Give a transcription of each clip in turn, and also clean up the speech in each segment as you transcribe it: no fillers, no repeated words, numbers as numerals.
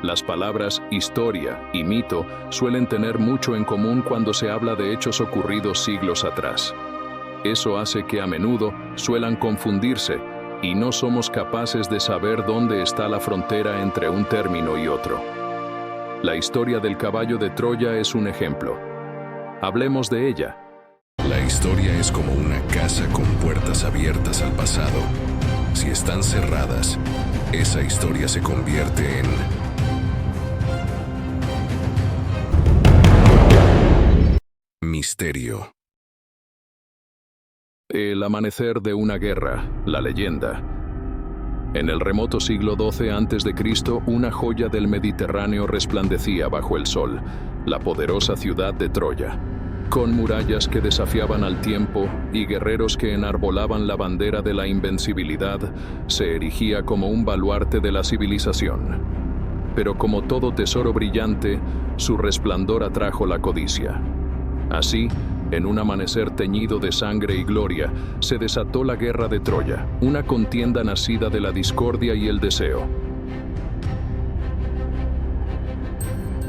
Las palabras historia y mito suelen tener mucho en común cuando se habla de hechos ocurridos siglos atrás. Eso hace que a menudo suelan confundirse y no somos capaces de saber dónde está la frontera entre un término y otro. La historia del caballo de Troya es un ejemplo. Hablemos de ella. La historia es como una casa con puertas abiertas al pasado. Si están cerradas, esa historia se convierte en misterio. El amanecer de una guerra, la leyenda. En el remoto siglo XII a.C., una joya del Mediterráneo resplandecía bajo el sol, la poderosa ciudad de Troya, con murallas que desafiaban al tiempo y guerreros que enarbolaban la bandera de la invencibilidad, se erigía como un baluarte de la civilización. Pero como todo tesoro brillante, su resplandor atrajo la codicia. Así, en un amanecer teñido de sangre y gloria, se desató la guerra de Troya, una contienda nacida de la discordia y el deseo.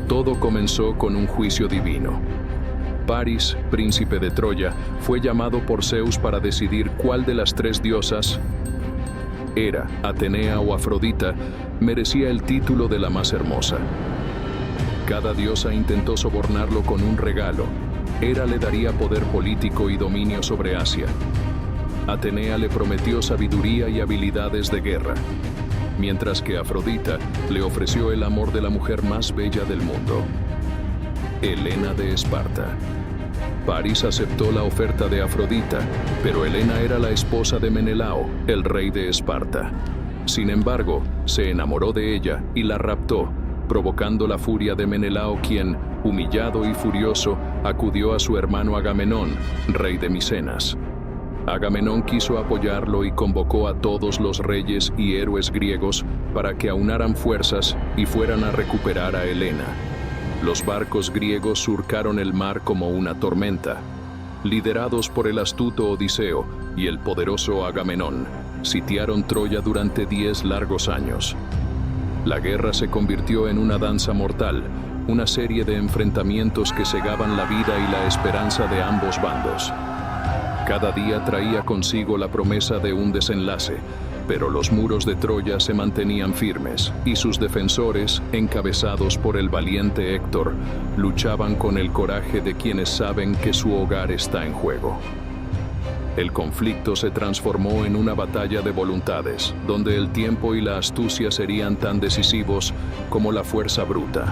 Todo comenzó con un juicio divino. Paris, príncipe de Troya, fue llamado por Zeus para decidir cuál de las tres diosas, Hera, Atenea o Afrodita, merecía el título de la más hermosa. Cada diosa intentó sobornarlo con un regalo. Hera le daría poder político y dominio sobre Asia. Atenea le prometió sabiduría y habilidades de guerra, mientras que Afrodita le ofreció el amor de la mujer más bella del mundo, Helena de Esparta. Paris aceptó la oferta de Afrodita, pero Helena era la esposa de Menelao, el rey de Esparta. Sin embargo, se enamoró de ella y la raptó, provocando la furia de Menelao, quien, humillado y furioso, acudió a su hermano Agamenón, rey de Micenas. Agamenón quiso apoyarlo y convocó a todos los reyes y héroes griegos para que aunaran fuerzas y fueran a recuperar a Helena. Los barcos griegos surcaron el mar como una tormenta. Liderados por el astuto Odiseo y el poderoso Agamenón, sitiaron Troya durante 10 largos años. La guerra se convirtió en una danza mortal, una serie de enfrentamientos que cegaban la vida y la esperanza de ambos bandos. Cada día traía consigo la promesa de un desenlace, pero los muros de Troya se mantenían firmes y sus defensores, encabezados por el valiente Héctor, luchaban con el coraje de quienes saben que su hogar está en juego. El conflicto se transformó en una batalla de voluntades, donde el tiempo y la astucia serían tan decisivos como la fuerza bruta.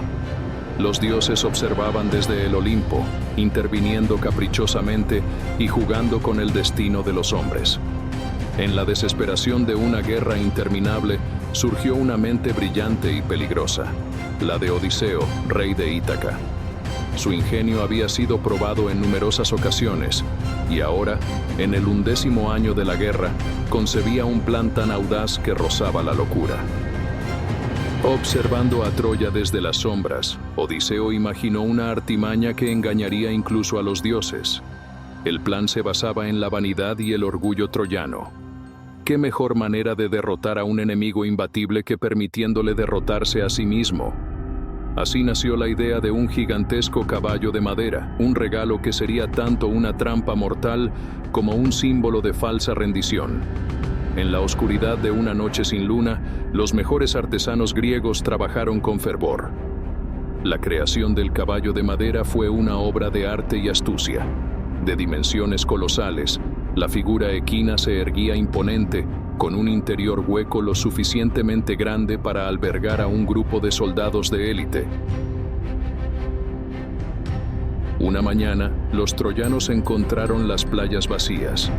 Los dioses observaban desde el Olimpo, interviniendo caprichosamente y jugando con el destino de los hombres. En la desesperación de una guerra interminable, surgió una mente brillante y peligrosa, la de Odiseo, rey de Ítaca. Su ingenio había sido probado en numerosas ocasiones, y ahora, en el 11º año de la guerra, concebía un plan tan audaz que rozaba la locura. Observando a Troya desde las sombras, Odiseo imaginó una artimaña que engañaría incluso a los dioses. El plan se basaba en la vanidad y el orgullo troyano. ¿Qué mejor manera de derrotar a un enemigo imbatible que permitiéndole derrotarse a sí mismo? Así nació la idea de un gigantesco caballo de madera, un regalo que sería tanto una trampa mortal como un símbolo de falsa rendición. En la oscuridad de una noche sin luna, los mejores artesanos griegos trabajaron con fervor. La creación del caballo de madera fue una obra de arte y astucia. De dimensiones colosales, la figura equina se erguía imponente, con un interior hueco lo suficientemente grande para albergar a un grupo de soldados de élite. Una mañana, los troyanos encontraron las playas vacías.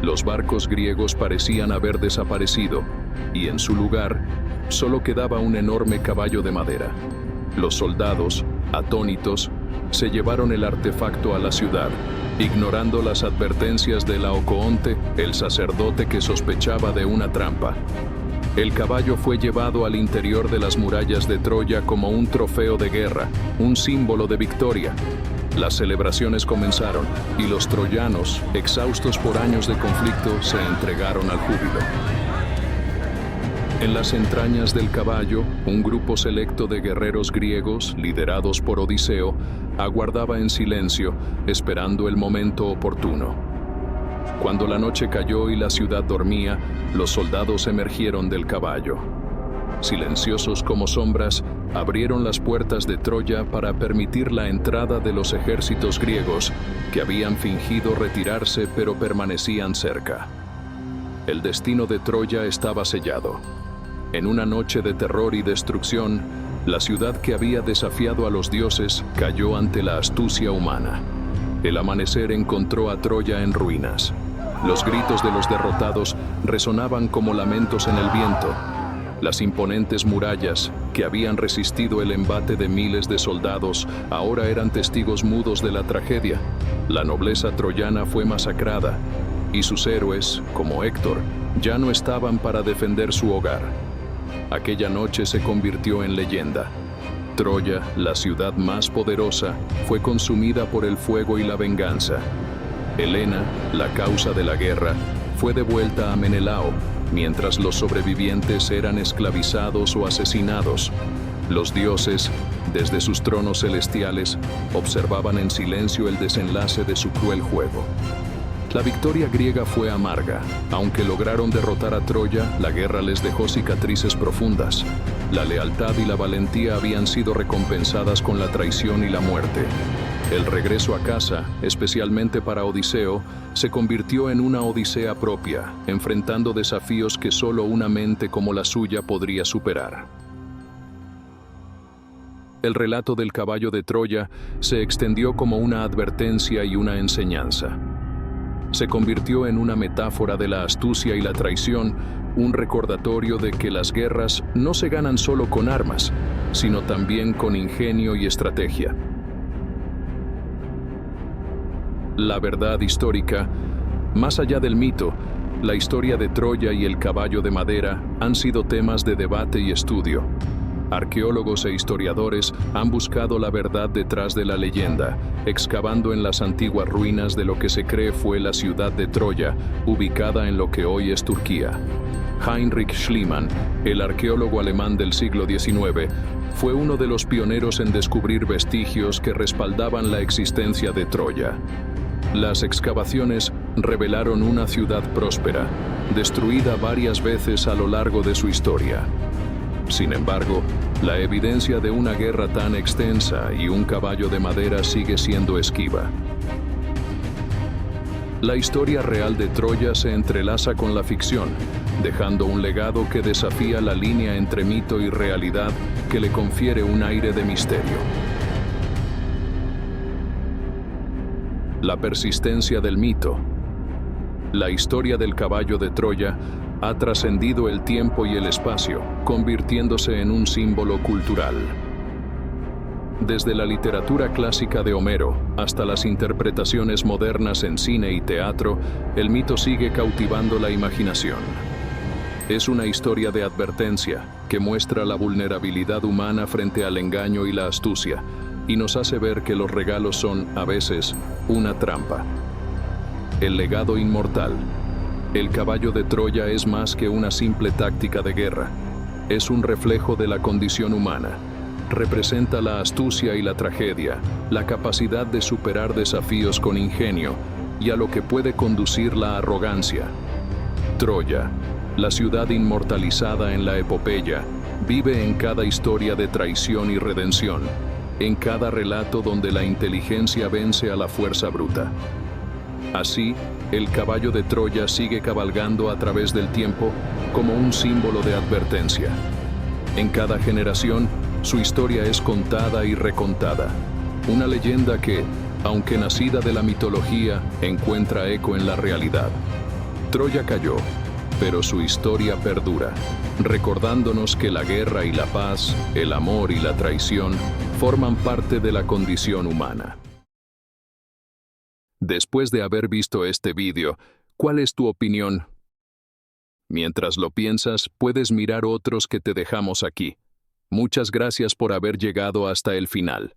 Los barcos griegos parecían haber desaparecido, y en su lugar, solo quedaba un enorme caballo de madera. Los soldados, atónitos, se llevaron el artefacto a la ciudad, ignorando las advertencias de Laocoonte, el sacerdote que sospechaba de una trampa. El caballo fue llevado al interior de las murallas de Troya como un trofeo de guerra, un símbolo de victoria. Las celebraciones comenzaron, y los troyanos, exhaustos por años de conflicto, se entregaron al júbilo. En las entrañas del caballo, un grupo selecto de guerreros griegos, liderados por Odiseo, aguardaba en silencio, esperando el momento oportuno. Cuando la noche cayó y la ciudad dormía, los soldados emergieron del caballo. Silenciosos como sombras, abrieron las puertas de Troya para permitir la entrada de los ejércitos griegos, que habían fingido retirarse pero permanecían cerca. El destino de Troya estaba sellado. En una noche de terror y destrucción, la ciudad que había desafiado a los dioses cayó ante la astucia humana. El amanecer encontró a Troya en ruinas. Los gritos de los derrotados resonaban como lamentos en el viento. Las imponentes murallas, que habían resistido el embate de miles de soldados, ahora eran testigos mudos de la tragedia. La nobleza troyana fue masacrada, y sus héroes, como Héctor, ya no estaban para defender su hogar. Aquella noche se convirtió en leyenda. Troya, la ciudad más poderosa, fue consumida por el fuego y la venganza. Helena, la causa de la guerra, fue devuelta a Menelao, mientras los sobrevivientes eran esclavizados o asesinados. Los dioses, desde sus tronos celestiales, observaban en silencio el desenlace de su cruel juego. La victoria griega fue amarga. Aunque lograron derrotar a Troya, la guerra les dejó cicatrices profundas. La lealtad y la valentía habían sido recompensadas con la traición y la muerte. El regreso a casa, especialmente para Odiseo, se convirtió en una odisea propia, enfrentando desafíos que solo una mente como la suya podría superar. El relato del caballo de Troya se extendió como una advertencia y una enseñanza. Se convirtió en una metáfora de la astucia y la traición, un recordatorio de que las guerras no se ganan solo con armas, sino también con ingenio y estrategia. La verdad histórica, más allá del mito, la historia de Troya y el caballo de madera han sido temas de debate y estudio. Arqueólogos e historiadores han buscado la verdad detrás de la leyenda, excavando en las antiguas ruinas de lo que se cree fue la ciudad de Troya, ubicada en lo que hoy es Turquía. Heinrich Schliemann, el arqueólogo alemán del siglo XIX, fue uno de los pioneros en descubrir vestigios que respaldaban la existencia de Troya. Las excavaciones revelaron una ciudad próspera, destruida varias veces a lo largo de su historia. Sin embargo, la evidencia de una guerra tan extensa y un caballo de madera sigue siendo esquiva. La historia real de Troya se entrelaza con la ficción, dejando un legado que desafía la línea entre mito y realidad que le confiere un aire de misterio. La persistencia del mito. La historia del caballo de Troya ha trascendido el tiempo y el espacio, convirtiéndose en un símbolo cultural. Desde la literatura clásica de Homero hasta las interpretaciones modernas en cine y teatro, el mito sigue cautivando la imaginación. Es una historia de advertencia que muestra la vulnerabilidad humana frente al engaño y la astucia, y nos hace ver que los regalos son, a veces, una trampa. El legado inmortal. El caballo de Troya es más que una simple táctica de guerra. Es un reflejo de la condición humana. Representa la astucia y la tragedia, la capacidad de superar desafíos con ingenio y a lo que puede conducir la arrogancia. Troya, la ciudad inmortalizada en la epopeya, vive en cada historia de traición y redención, en cada relato donde la inteligencia vence a la fuerza bruta. Así, el caballo de Troya sigue cabalgando a través del tiempo como un símbolo de advertencia. En cada generación, su historia es contada y recontada. Una leyenda que, aunque nacida de la mitología, encuentra eco en la realidad. Troya cayó, pero su historia perdura, recordándonos que la guerra y la paz, el amor y la traición forman parte de la condición humana. Después de haber visto este vídeo, ¿cuál es tu opinión? Mientras lo piensas, puedes mirar otros que te dejamos aquí. Muchas gracias por haber llegado hasta el final.